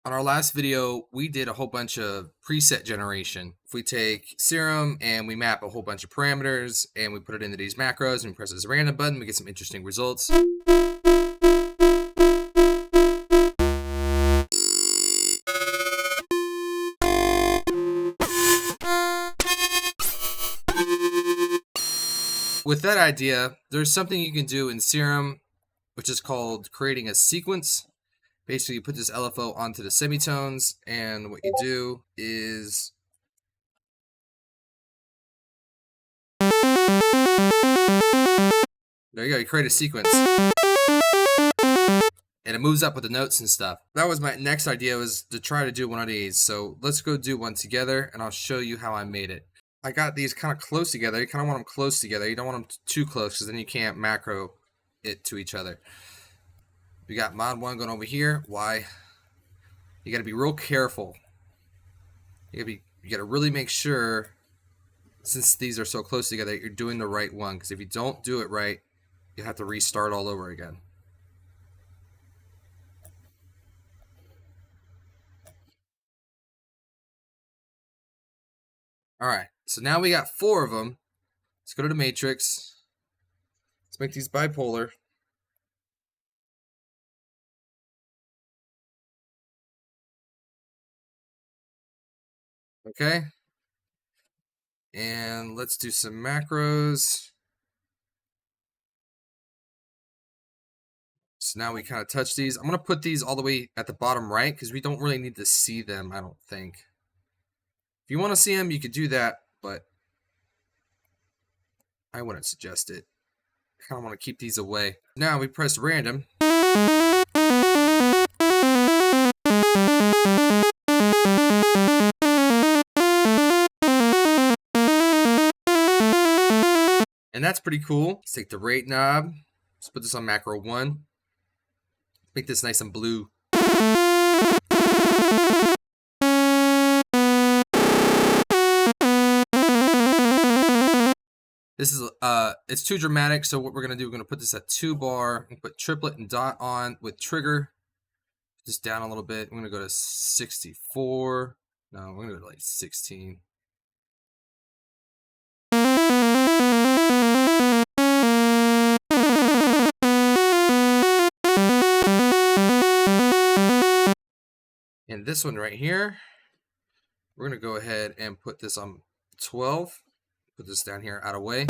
On our last video, we did a whole bunch of preset generation. If we take Serum and we map a whole bunch of parameters and we put it into these macros and we press this random button, we get some interesting results. With that idea, there's something you can do in Serum, which is called creating a sequence. Basically, you put this LFO onto the semitones, and what you do is there you go, you create a sequence. And it moves up with the notes and stuff. That was my next idea, was to try to do one of these. So let's go do one together, and I'll show you how I made it. I got these kind of close together. You kind of want them close together. You don't want them too close, because then you can't macro it to each other. We got mod 1 going over here. Why? You got to be real careful. You got to really make sure, since these are so close together, you're doing the right one. Because if you don't do it right, you have to restart all over again. All right, so now we got 4 of them. Let's go to the matrix. Let's make these bipolar. Okay. And let's do some macros. So now we kind of touch these. I'm going to put these all the way at the bottom right because we don't really need to see them, I don't think. If you want to see them, you could do that, but I wouldn't suggest it. I kind of want to keep these away. Now we press random. And that's pretty cool. Let's take the rate knob. Let's put this on macro 1. Make this nice and blue. This is it's too dramatic, so what we're gonna do, we're gonna put this at 2 bar and put triplet and dot on with trigger. Just down a little bit. I'm gonna go to 64. No, we're gonna go to like 16. And this one right here, we're gonna go ahead and put this on 12. Put this down here out of way.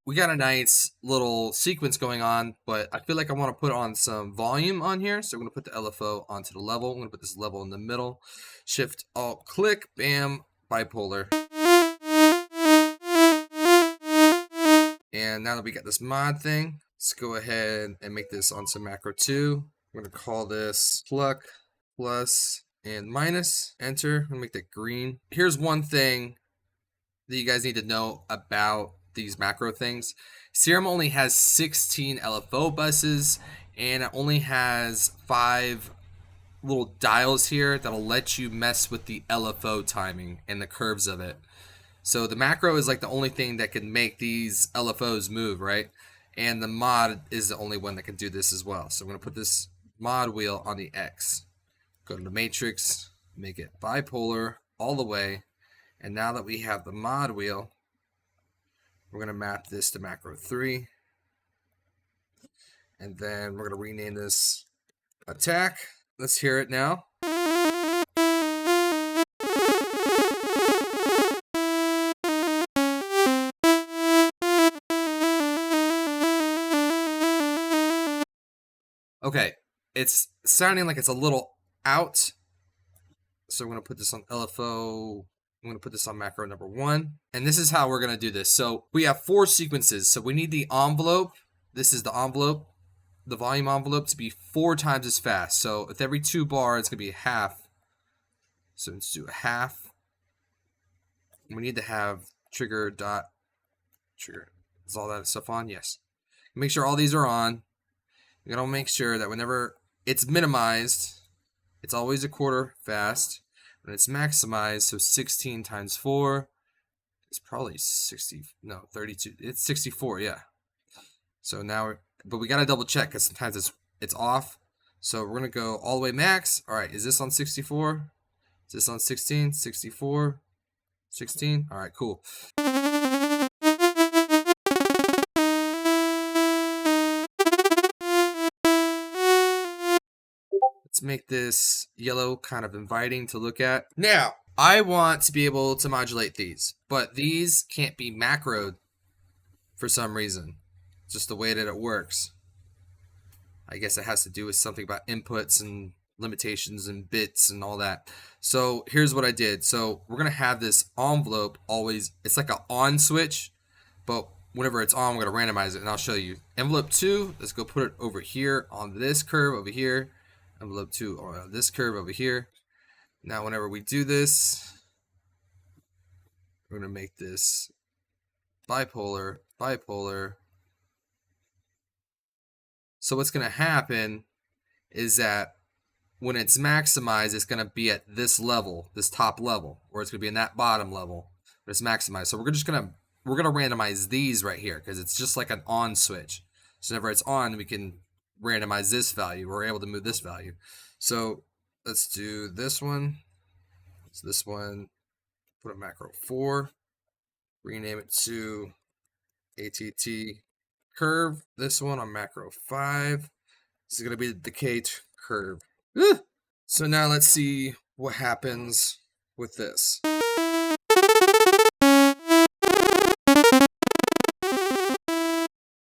We got a nice little sequence going on, but I feel like I want to put on some volume on here. So we're going to put the LFO onto the level. I'm going to put this level in the middle. Shift, Alt, click, bam, bipolar. And now that we got this mod thing, let's go ahead and make this on some macro 2. I'm going to call this pluck, plus, and minus. Enter. I'm going to make that green. Here's one thing that you guys need to know about these macro things. Serum only has 16 LFO buses, and it only has 5 little dials here that'll let you mess with the LFO timing and the curves of it. So the macro is like the only thing that can make these LFOs move, right? And the mod is the only one that can do this as well. So I'm going to put this mod wheel on the X. Go to the matrix, make it bipolar all the way. And now that we have the mod wheel, we're going to map this to macro 3. And then we're going to rename this attack. Let's hear it now. Okay, it's sounding like it's a little out. So we're going to put this on LFO. I'm going to put this on macro number 1. And this is how we're going to do this. So we have 4 sequences. So we need the envelope. This is the envelope, the volume envelope, to be 4 times as fast. So with every 2 bar, it's going to be a half. So let's do a half. We need to have trigger dot trigger. Is all that stuff on? Yes. Make sure all these are on. You're going to make sure that whenever it's minimized, it's always a quarter fast. When it's maximized, so 16 times 4, It's probably 60, no, 32. It's 64, yeah. So now, but we gotta double check because sometimes it's off. So we're gonna go all the way max. All right, is this on 64? Is this on 16? 64, 16. All right, cool. Let's make this yellow kind of inviting to look at. Now, I want to be able to modulate these, but these can't be macroed for some reason. Just the way that it works. I guess it has to do with something about inputs and limitations and bits and all that. So here's what I did. So we're gonna have this envelope always, it's like an on switch, but whenever it's on, we're gonna randomize it, and I'll show you. Envelope 2, let's go put it over here on this curve over here. Envelope 2 on this curve over here. Now whenever we do this, we're gonna make this bipolar, bipolar. So what's gonna happen is that when it's maximized, it's gonna be at this level, this top level, or it's gonna be in that bottom level, but it's maximized. So we're gonna randomize these right here because it's just like an on switch. So whenever it's on, we can randomize this value. We're able to move this value. So let's do this one. So this one, put a macro 4, rename it to ATT curve. This one on macro 5. This is gonna be the decay curve. So now let's see what happens with this.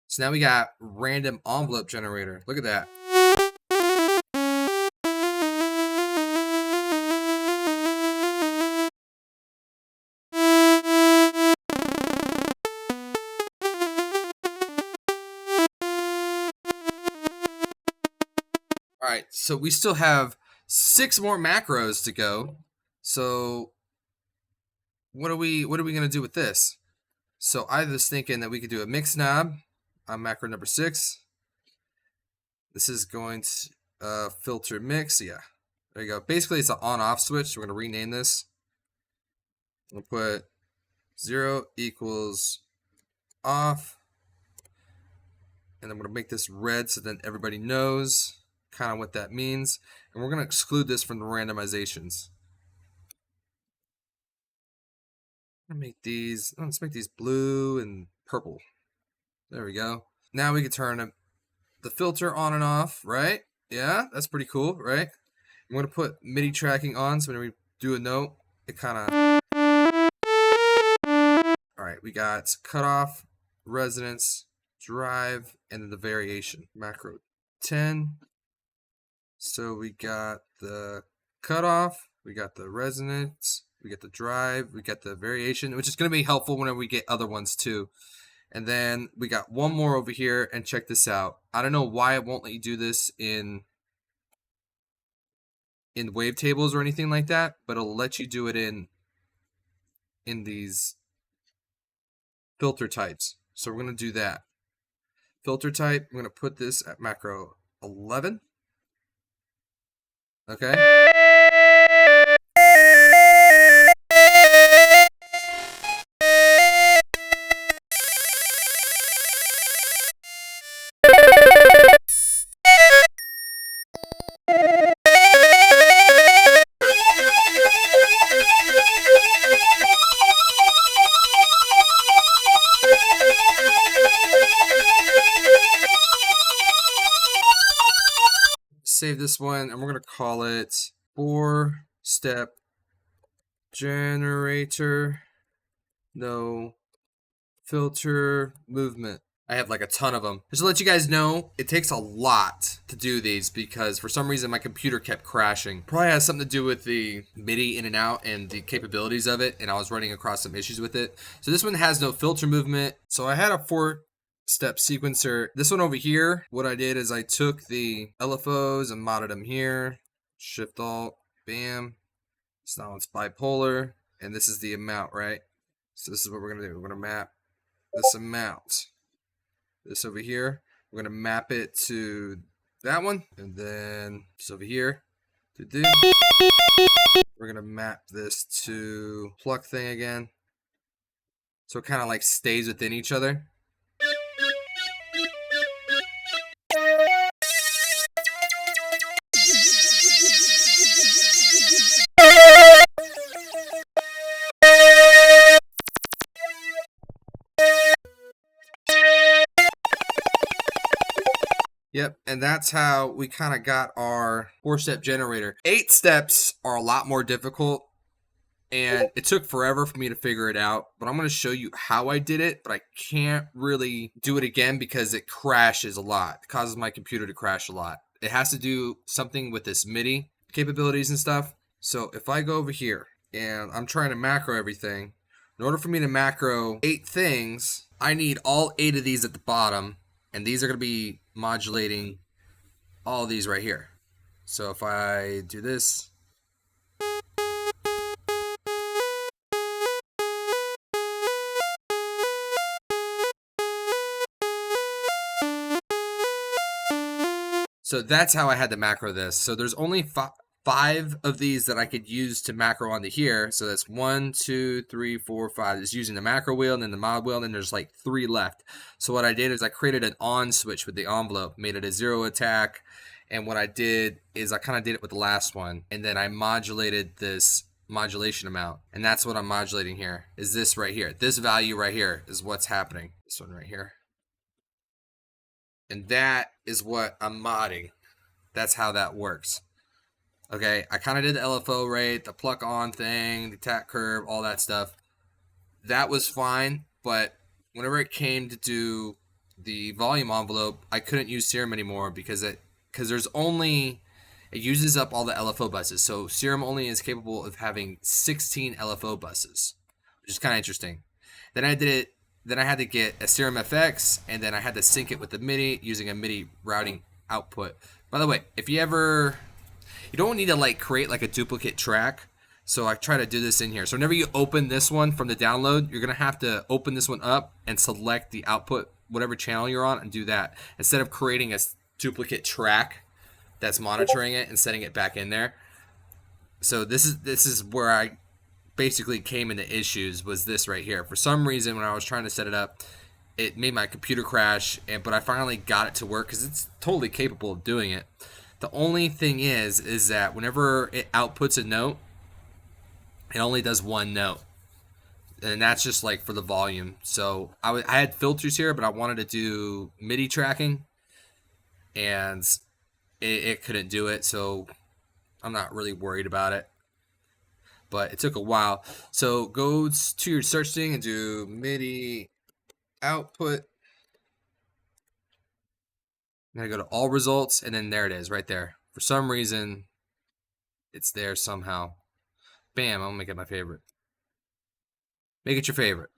So now we got random envelope generator. Look at that. All right, so we still have 6 more macros to go. So what are we gonna do with this? So I was thinking that we could do a mix knob on macro number 6. This is going to filter mix. Yeah, there you go. Basically, it's an on-off switch. So we're gonna rename this. We'll put 0 equals off, and I'm gonna make this red so that everybody knows kind of what that means, and we're going to exclude this from the randomizations. I'm gonna make these, let's make these blue and purple. There we go. Now we can turn the filter on and off, right? Yeah, that's pretty cool, right? I'm going to put MIDI tracking on, so when we do a note, it kind of... All right, we got cutoff, resonance, drive, and then the variation, macro 10. So we got the cutoff, we got the resonance, we got the drive, we got the variation, which is going to be helpful whenever we get other ones too. And then we got one more over here, and check this out. I don't know why it won't let you do this in wavetables or anything like that, but it'll let you do it in these filter types. So we're going to do that. Filter type, I'm going to put this at macro 11. Okay. Save this one, and we're going to call it 4-step generator, no filter movement. I have like a ton of them. Just to let you guys know, it takes a lot to do these because for some reason my computer kept crashing. Probably has something to do with the MIDI in and out and the capabilities of it, and I was running across some issues with it. So this one has no filter movement. So I had a 4-step sequencer. This one over here, what I did is I took the LFOs and modded them here. Shift Alt, bam. So now it's bipolar, and this is the amount, right? So this is what we're gonna do. We're gonna map this amount. This over here, we're gonna map it to that one, and then this over here. We're gonna map this to pluck thing again. So it kind of like stays within each other. Yep, and that's how we kind of got our 4-step generator. 8 steps are a lot more difficult, and it took forever for me to figure it out, but I'm going to show you how I did it, but I can't really do it again because it crashes a lot. It causes my computer to crash a lot. It has to do something with this MIDI capabilities and stuff. So if I go over here and I'm trying to macro everything, in order for me to macro 8 things, I need all 8 of these at the bottom, and these are going to be modulating all these right here. So if I do this, so that's how I had to macro this. So there's only 5 of these that I could use to macro onto here. So that's 1, 2, 3, 4, 5. It's using the macro wheel and then the mod wheel, and then there's like 3 left. So what I did is I created an on switch with the envelope, made it a 0 attack. And what I did is I kind of did it with the last one, and then I modulated this modulation amount. And that's what I'm modulating here, is this right here. This value right here is what's happening. This one right here. And that is what I'm modding. That's how that works. Okay, I kind of did the LFO rate, the pluck on thing, the attack curve, all that stuff. That was fine, but whenever it came to do the volume envelope, I couldn't use Serum anymore because there's only, it uses up all the LFO buses. So Serum only is capable of having 16 LFO buses, which is kind of interesting. Then I had to get a Serum FX, and then I had to sync it with the MIDI using a MIDI routing output. By the way, if you don't need to like create like a duplicate track. So I try to do this in here. So whenever you open this one from the download, you're going to have to open this one up and select the output, whatever channel you're on, and do that. Instead of creating a duplicate track that's monitoring it and setting it back in there. So this is where I basically came into issues, was this right here. For some reason, when I was trying to set it up, it made my computer crash, but I finally got it to work because it's totally capable of doing it. The only thing is that whenever it outputs a note, it only does one note. And that's just like for the volume. So I had filters here, but I wanted to do MIDI tracking, and it couldn't do it. So I'm not really worried about it. But it took a while. So go to your search thing and do MIDI output. I'm going to go to all results, and then there it is right there. For some reason, it's there somehow. Bam, I'm going to make it my favorite. Make it your favorite.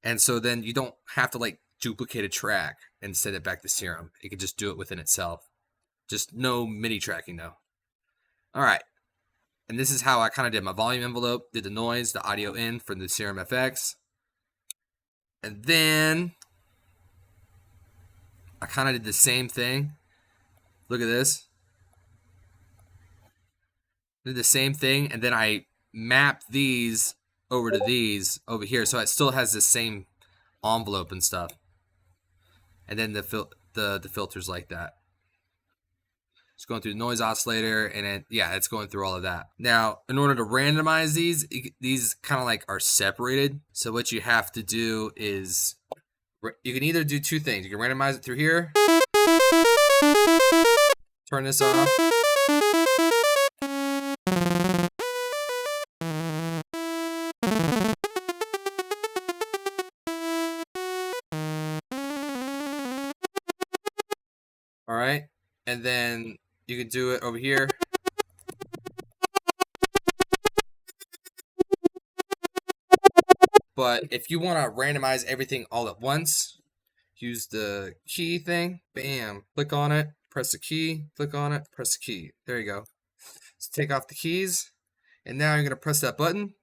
And so then you don't have to like duplicate a track and send it back to Serum. It can just do it within itself. Just no MIDI tracking though. All right. And this is how I kind of did my volume envelope, did the noise, the audio in for the Serum FX. And then I kind of did the same thing. Look at this. Did the same thing, and then I mapped these over to these over here, so it still has the same envelope and stuff. And then the filters like that. It's going through the noise oscillator, and then yeah, it's going through all of that. Now, in order to randomize these kind of like are separated. So what you have to do is you can either do two things. You can randomize it through here. Turn this off. All right, and then you can do it over here. But if you want to randomize everything all at once, use the key thing. Bam, click on it, press the key, click on it, press the key. There you go. So take off the keys, and now you're going to press that button.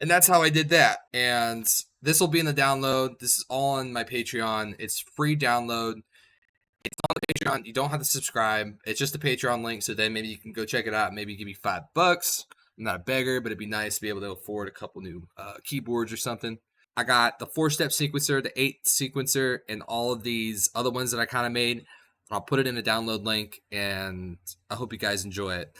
And that's how I did that. And This will be in the download. This is all on my Patreon. It's free download. It's on the Patreon. You don't have to subscribe. It's just a Patreon link, so then maybe you can go check it out. Maybe give me $5. I'm not a beggar, but it'd be nice to be able to afford a couple new keyboards or something. I got the 4-step sequencer, the 8 sequencer, and all of these other ones that I kind of made. I'll put it in the download link, and I hope you guys enjoy it.